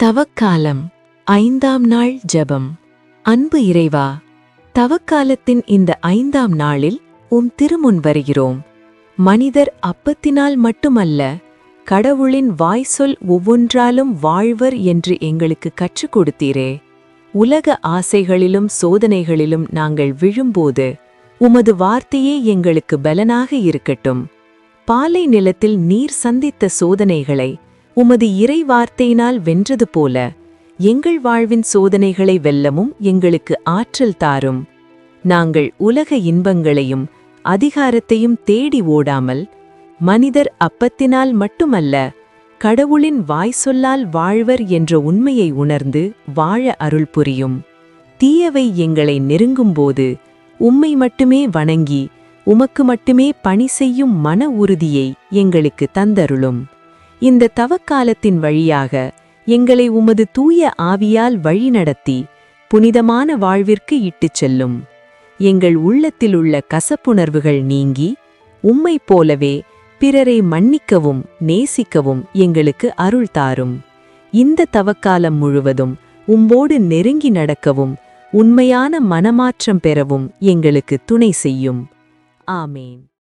தவக்காலம் 5ஆம் நாள் ஜெபம். அன்பு இறைவா, தவக்காலத்தின் இந்த 5ஆம் நாளில் திருமுன் வருகிறோம். மனிதர் அப்பத்தினால் மட்டுமல்ல, கடவுளின் வாய்ச்சொல் ஒவ்வொன்றாலும் வாழ்வர் என்று எங்களுக்கு கற்றுக் கொடுத்தீரே. உலக ஆசைகளிலும் சோதனைகளிலும் நாங்கள் விழும்போது உமது வார்த்தையே எங்களுக்கு பலனாக இருக்கட்டும். பாலை நிலத்தில் நீர் சந்தித்த சோதனைகளை உமது இறை வார்த்தையினால் வென்றது போல எங்கள் வாழ்வின் சோதனைகளை வெல்லவும் எங்களுக்கு ஆற்றல் தாரும். நாங்கள் உலக இன்பங்களையும் அதிகாரத்தையும் தேடி ஓடாமல், மனிதர் அப்பத்தினால் மட்டுமல்ல, கடவுளின் வாய்ச்சொல்லால் வாழ்வர் என்ற உண்மையை உணர்ந்து வாழ அருள் புரியும். தீயவை எங்களை நெருங்கும்போது உம்மை மட்டுமே வணங்கி உமக்கு மட்டுமே பணி செய்யும் மன உறுதியை எங்களுக்கு தந்தருளும். இந்த தவக்காலத்தின் வழியாக எங்களை உமது தூய ஆவியால் வழிநடத்தி புனிதமான வாழ்விற்கு இட்டுச் செல்லும். எங்கள் உள்ளத்திலுள்ள கசப்புணர்வுகள் நீங்கி உம்மைப் போலவே பிறரை மன்னிக்கவும் நேசிக்கவும் எங்களுக்கு அருள் தாரும். இந்த தவக்காலம் முழுவதும் உம்மோடு நெருங்கி நடக்கவும் உண்மையான மனமாற்றம் பெறவும் எங்களுக்கு துணை செய்யும். ஆமேன்.